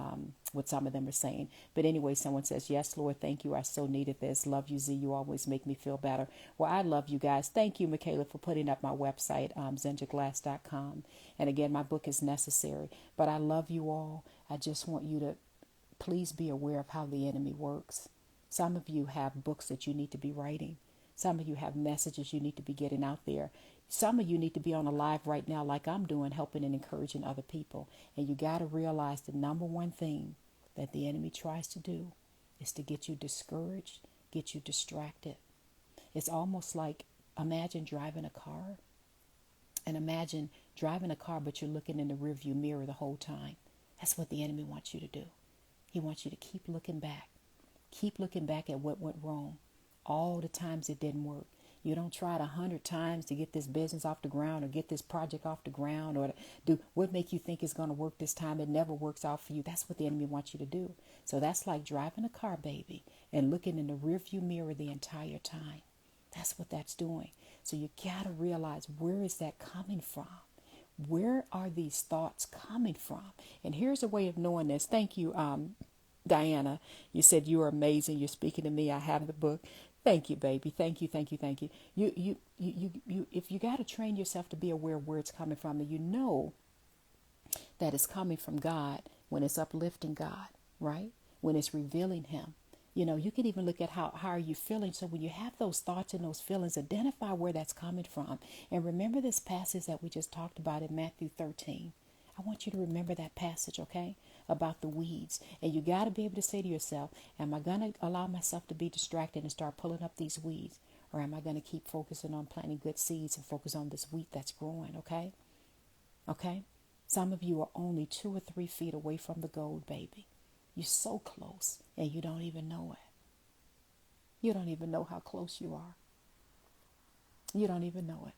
what some of them are saying. But anyway, someone says, yes, Lord, thank you. I so needed this. Love you, Z. You always make me feel better. Well, I love you guys. Thank you, Michaela, for putting up my website, zenjaglass.com. And again, my book is necessary. But I love you all. I just want you to please be aware of how the enemy works. Some of you have books that you need to be writing. Some of you have messages you need to be getting out there. Some of you need to be on a live right now like I'm doing, helping and encouraging other people. And you got to realize the number one thing that the enemy tries to do is to get you discouraged, get you distracted. It's almost like, imagine driving a car, and imagine driving a car, but you're looking in the rearview mirror the whole time. That's what the enemy wants you to do. He wants you to keep looking back at what went wrong, all the times it didn't work. You don't try it 100 times to get this business off the ground or get this project off the ground or to do what make you think is going to work this time. It never works out for you. That's what the enemy wants you to do. So that's like driving a car, baby, and looking in the rearview mirror the entire time. That's what that's doing. So you got to realize, where is that coming from? Where are these thoughts coming from? And here's a way of knowing this. Thank you, Diana. You said you are amazing. You're speaking to me. I have the book. Thank you, baby. Thank you, thank you, thank you. You. If you got to train yourself to be aware of where it's coming from, and you know that it's coming from God when it's uplifting God, right? When it's revealing Him. You know, you can even look at how are you feeling. So when you have those thoughts and those feelings, identify where that's coming from. And remember this passage that we just talked about in Matthew 13. I want you to remember that passage, okay, about the weeds. And you got to be able to say to yourself, am I going to allow myself to be distracted and start pulling up these weeds? Or am I going to keep focusing on planting good seeds and focus on this wheat that's growing, okay? Okay? Some of you are only 2 or 3 feet away from the gold, baby. You're so close, and you don't even know it. You don't even know how close you are. You don't even know it.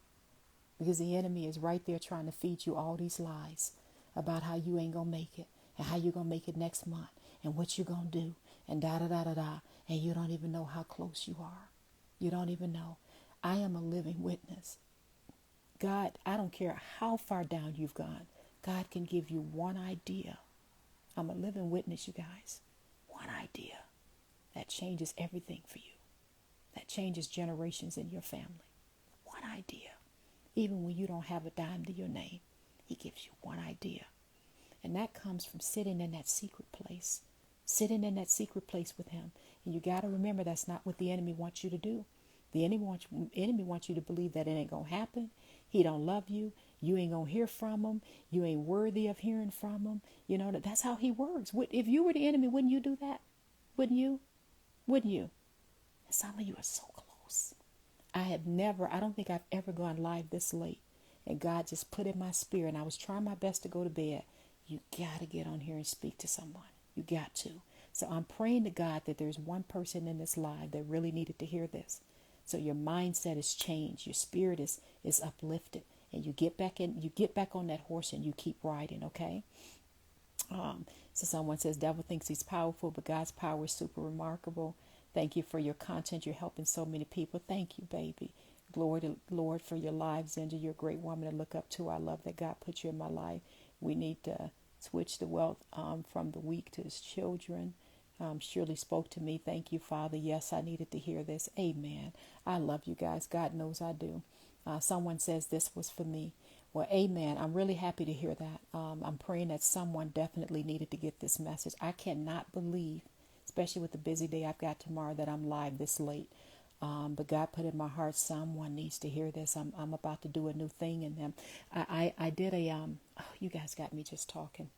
Because the enemy is right there trying to feed you all these lies about how you ain't going to make it, and how you're going to make it next month, and what you're going to do, and da-da-da-da-da. And you don't even know how close you are. You don't even know. I am a living witness. God, I don't care how far down you've gone. God can give you one idea. I'm a living witness, you guys. One idea that changes everything for you. That changes generations in your family. One idea. Even when you don't have a dime to your name, He gives you one idea. And that comes from sitting in that secret place. Sitting in that secret place with Him. And you got to remember, that's not what the enemy wants you to do. The enemy wants you to believe that it ain't going to happen. He don't love you. You ain't going to hear from Him. You ain't worthy of hearing from Him. You know, that's how He works. If you were the enemy, wouldn't you do that? Wouldn't you? Wouldn't you? And some of you are so close. I don't think I've ever gone live this late. And God just put in my spirit, and I was trying my best to go to bed. You got to get on here and speak to someone. You got to. So I'm praying to God that there's one person in this live that really needed to hear this. So your mindset is changed. Your spirit is uplifted. And you get back on that horse and you keep riding, okay? So someone says, devil thinks he's powerful, but God's power is super remarkable. Thank you for your content. You're helping so many people. Thank you, baby. Glory to Lord for your life, Zenja. You're a great woman to look up to. I love that God put you in my life. We need to switch the wealth from the weak to His children. Surely spoke to me. Thank you, Father. Yes, I needed to hear this. Amen. I love you guys. God knows I do. Someone says this was for me. Well, amen. I'm really happy to hear that. I'm praying that someone definitely needed to get this message. I cannot believe, especially with the busy day I've got tomorrow, that I'm live this late. But God put in my heart, someone needs to hear this. I'm about to do a new thing in them. I did you guys got me just talking.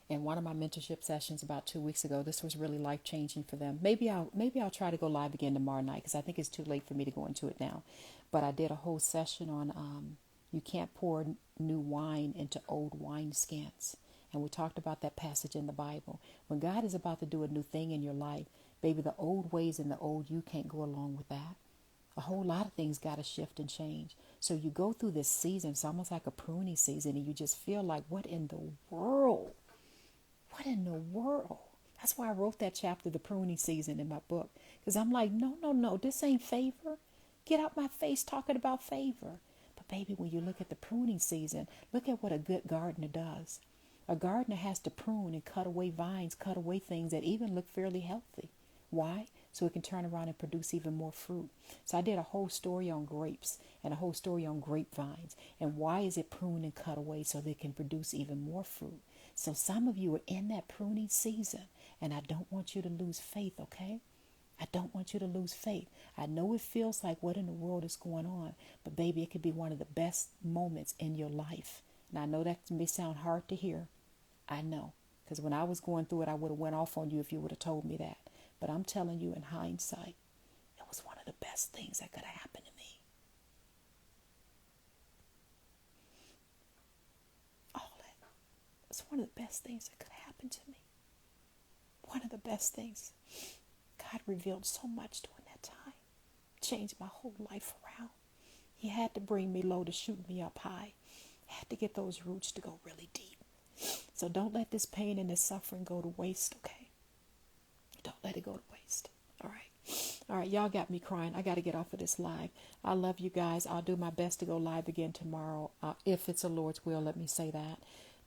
In one of my mentorship sessions about 2 weeks ago, this was really life changing for them. Maybe I'll try to go live again tomorrow night, because I think it's too late for me to go into it now. But I did a whole session on you can't pour new wine into old wineskins. And we talked about that passage in the Bible. When God is about to do a new thing in your life, baby, the old ways and the old you can't go along with that. A whole lot of things got to shift and change. So you go through this season, it's almost like a pruning season, and you just feel like, what in the world? What in the world? That's why I wrote that chapter, the pruning season, in my book. Because I'm like, no, this ain't favor. Get out my face talking about favor. But baby, when you look at the pruning season, look at what a good gardener does. A gardener has to prune and cut away vines, cut away things that even look fairly healthy. Why? So it can turn around and produce even more fruit. So I did a whole story on grapes and a whole story on grapevines. And why is it pruned and cut away? So they can produce even more fruit. So some of you are in that pruning season, and I don't want you to lose faith, okay? I don't want you to lose faith. I know it feels like what in the world is going on, but baby, it could be one of the best moments in your life. And I know that may sound hard to hear. I know, because when I was going through it, I would have went off on you if you would have told me that. But I'm telling you, in hindsight, it was one of the best things that could have happened to me. All that. It's one of the best things that could have happened to me. One of the best things. God revealed so much during that time. Changed my whole life around. He had to bring me low to shoot me up high. He had to get those roots to go really deep. So don't let this pain and this suffering go to waste, okay? Don't let it go to waste. All right. All right. Y'all got me crying. I got to get off of this live. I love you guys. I'll do my best to go live again tomorrow. If it's the Lord's will, let me say that.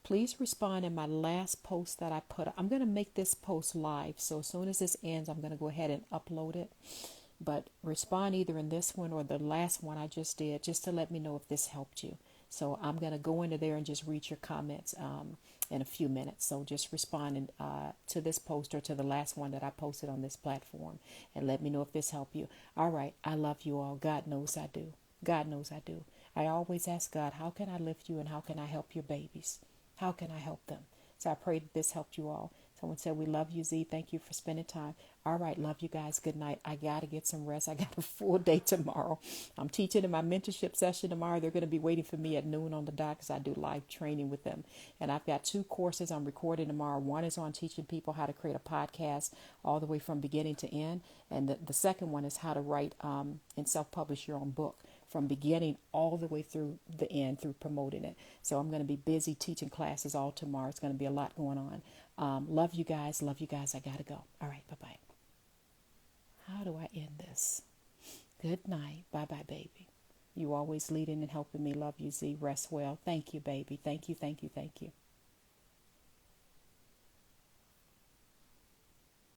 Please respond in my last post that I put. I'm going to make this post live. So as soon as this ends, I'm going to go ahead and upload it. But respond either in this one or the last one I just did, just to let me know if this helped you. So I'm going to go into there and just read your comments in a few minutes. So just respond to this post or to the last one that I posted on this platform, and let me know if this helped you. All right. I love you all. God knows I do. God knows I do. I always ask God, how can I lift you and how can I help your babies? How can I help them? So I pray that this helped you all. Someone said, we love you, Z. Thank you for spending time. All right. Love you guys. Good night. I got to get some rest. I got a full day tomorrow. I'm teaching in my mentorship session tomorrow. They're going to be waiting for me at noon on the dot because I do live training with them. And I've got 2 courses I'm recording tomorrow. One is on teaching people how to create a podcast all the way from beginning to end. And the second one is how to write and self-publish your own book from beginning all the way through the end, through promoting it. So I'm going to be busy teaching classes all tomorrow. It's going to be a lot going on. Love you guys. Love you guys. I got to go. All right. Bye-bye. How do I end this? Good night. Bye-bye, baby. You always leading and helping me. Love you, Z. Rest well. Thank you, baby. Thank you, thank you, thank you.